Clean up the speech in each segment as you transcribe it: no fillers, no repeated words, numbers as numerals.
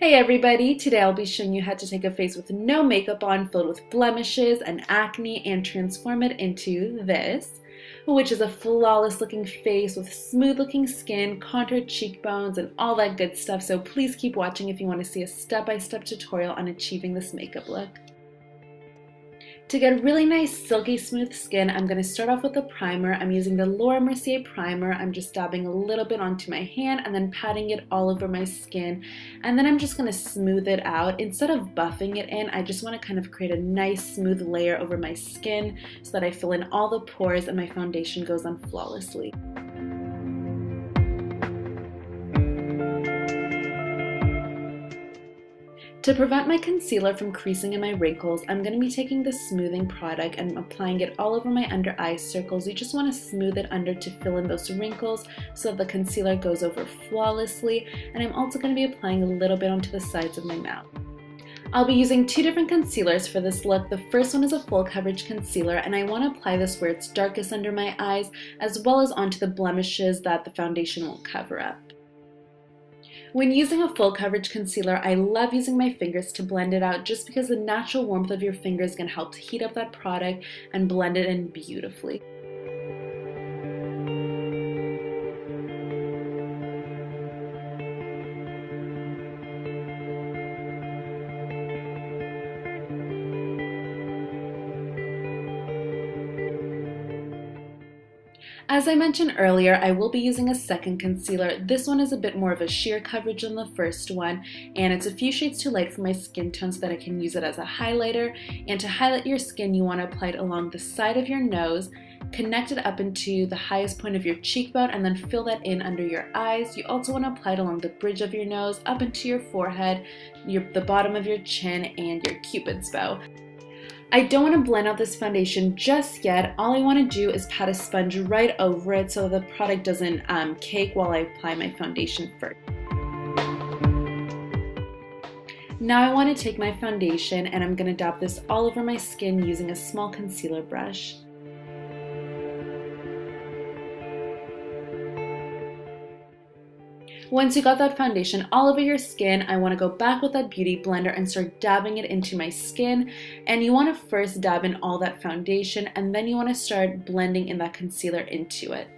Hey everybody, today I'll be showing you how to take a face with no makeup on, filled with blemishes and acne, and transform it into this, which is a flawless looking face with smooth looking skin, contoured cheekbones, and all that good stuff. So please keep watching if you want to see a step-by-step tutorial on achieving this makeup look. To get really nice, silky smooth skin, I'm going to start off with a primer. I'm using the Laura Mercier primer. I'm just dabbing a little bit onto my hand and then patting it all over my skin. And then I'm just going to smooth it out. Instead of buffing it in, I just want to kind of create a nice smooth layer over my skin so that I fill in all the pores and my foundation goes on flawlessly. To prevent my concealer from creasing in my wrinkles, I'm going to be taking the smoothing product and applying it all over my under eye circles. You just want to smooth it under to fill in those wrinkles so that the concealer goes over flawlessly. And I'm also going to be applying a little bit onto the sides of my mouth. I'll be using two different concealers for this look. The first one is a full coverage concealer, and I want to apply this where it's darkest under my eyes, as well as onto the blemishes that the foundation won't cover up. When using a full coverage concealer, I love using my fingers to blend it out just because the natural warmth of your fingers can help to heat up that product and blend it in beautifully. As I mentioned earlier, I will be using a second concealer. This one is a bit more of a sheer coverage than the first one, and it's a few shades too light for my skin tone so that I can use it as a highlighter. And to highlight your skin, you want to apply it along the side of your nose, connect it up into the highest point of your cheekbone, and then fill that in under your eyes. You also want to apply it along the bridge of your nose, up into your forehead, the bottom of your chin, and your cupid's bow. I don't want to blend out this foundation just yet. All I want to do is pat a sponge right over it so the product doesn't cake while I apply my foundation first. Now I want to take my foundation and I'm going to dab this all over my skin using a small concealer brush. Once you got that foundation all over your skin, I want to go back with that beauty blender and start dabbing it into my skin. And you want to first dab in all that foundation, and then you want to start blending in that concealer into it.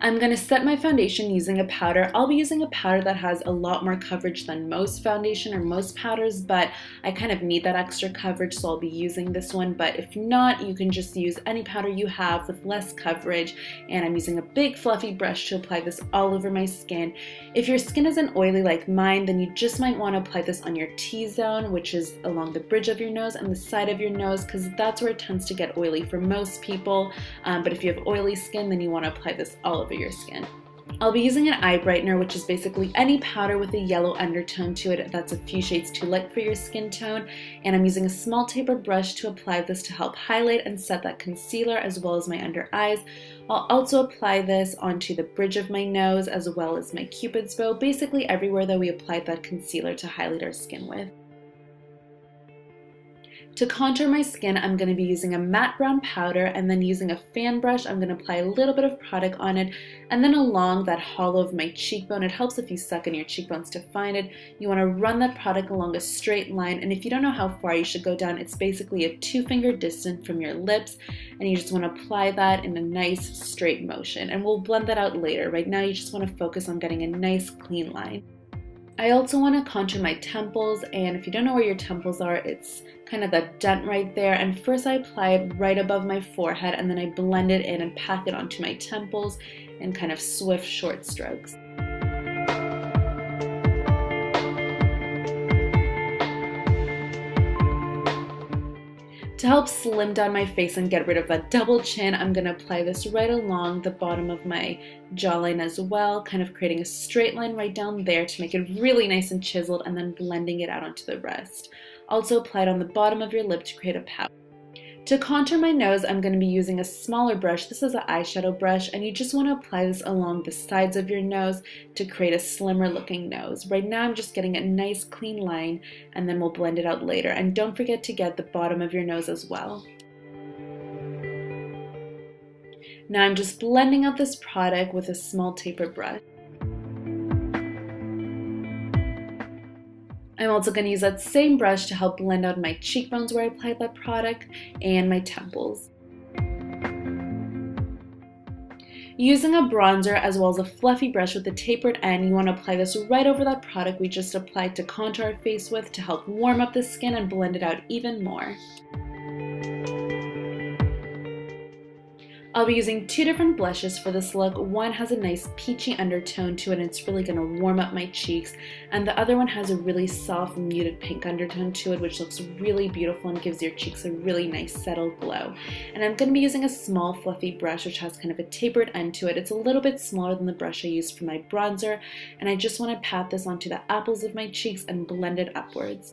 I'm going to set my foundation using a powder. I'll be using a powder that has a lot more coverage than most foundation or most powders, but I kind of need that extra coverage, so I'll be using this one. But if not, you can just use any powder you have with less coverage. And I'm using a big fluffy brush to apply this all over my skin. If your skin isn't oily like mine, then you just might want to apply this on your T-zone, which is along the bridge of your nose and the side of your nose, because that's where it tends to get oily for most people. But if you have oily skin, then you want to apply this all over your skin. I'll be using an eye brightener, which is basically any powder with a yellow undertone to it that's a few shades too light for your skin tone, and I'm using a small tapered brush to apply this to help highlight and set that concealer as well as my under eyes. I'll also apply this onto the bridge of my nose as well as my cupid's bow, basically everywhere that we applied that concealer to highlight our skin with. To contour my skin, I'm going to be using a matte brown powder, and then using a fan brush, I'm going to apply a little bit of product on it, and then along that hollow of my cheekbone. It helps if you suck in your cheekbones to find it. You want to run that product along a straight line, and if you don't know how far you should go down, it's basically a 2-finger distance from your lips, and you just want to apply that in a nice straight motion, and we'll blend that out later. Right now, you just want to focus on getting a nice clean line. I also want to contour my temples, and if you don't know where your temples are, it's kind of that dent right there. And first I apply it right above my forehead, and then I blend it in and pack it onto my temples in kind of swift, short strokes. To help slim down my face and get rid of that double chin, I'm going to apply this right along the bottom of my jawline as well, kind of creating a straight line right down there to make it really nice and chiseled, and then blending it out onto the rest. Also apply it on the bottom of your lip to create a pout. To contour my nose, I'm going to be using a smaller brush. This is an eyeshadow brush, and you just want to apply this along the sides of your nose to create a slimmer looking nose. Right now I'm just getting a nice clean line, and then we'll blend it out later. And don't forget to get the bottom of your nose as well. Now I'm just blending out this product with a small taper brush. I'm also going to use that same brush to help blend out my cheekbones where I applied that product and my temples. Using a bronzer as well as a fluffy brush with a tapered end, you want to apply this right over that product we just applied to contour our face with to help warm up the skin and blend it out even more. I'll be using two different blushes for this look. One has a nice peachy undertone to it and it's really going to warm up my cheeks, and the other one has a really soft muted pink undertone to it, which looks really beautiful and gives your cheeks a really nice settled glow. And I'm going to be using a small fluffy brush which has kind of a tapered end to it. It's a little bit smaller than the brush I used for my bronzer, and I just want to pat this onto the apples of my cheeks and blend it upwards.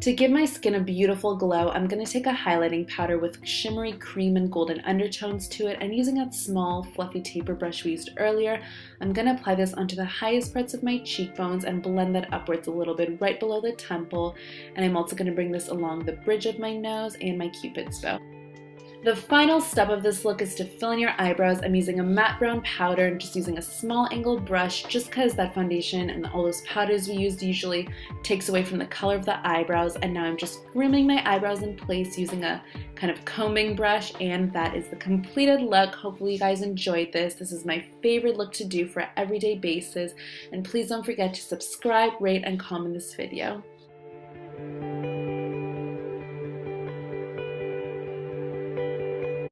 To give my skin a beautiful glow, I'm going to take a highlighting powder with shimmery cream and golden undertones to it, and using that small fluffy taper brush we used earlier, I'm going to apply this onto the highest parts of my cheekbones and blend that upwards a little bit right below the temple, and I'm also going to bring this along the bridge of my nose and my cupid's bow. The final step of this look is to fill in your eyebrows. I'm using a matte brown powder and just using a small angled brush just because that foundation and all those powders we used usually takes away from the color of the eyebrows. And now I'm just grooming my eyebrows in place using a kind of combing brush, and that is the completed look. Hopefully you guys enjoyed this. This is my favorite look to do for an everyday basis, and please don't forget to subscribe, rate, and comment this video.